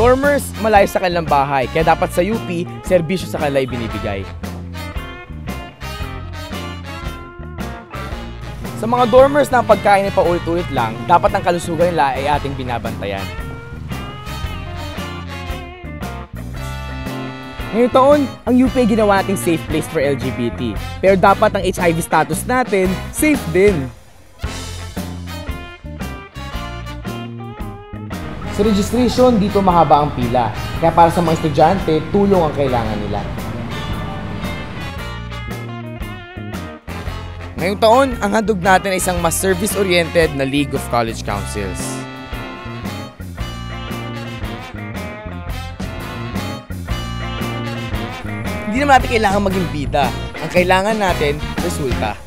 dormers, malayo sa kanilang bahay, kaya dapat sa UP, serbisyo sa kanila ibinibigay. Sa mga dormers na ang pagkain ay paulit-ulit lang, dapat ang kalusugan nila ay ating binabantayan. Ngayong taon, ang UP ay ginawa nating safe place for LGBT. Pero dapat ang HIV status natin, safe din. Sa registration, dito mahaba ang pila. Kaya para sa mga estudyante, tulong ang kailangan nila. Ngayong taon, ang handog natin ay isang mas service-oriented na League of College Councils. Hindi naman natin kailangan maging bida. Ang kailangan natin, resulta.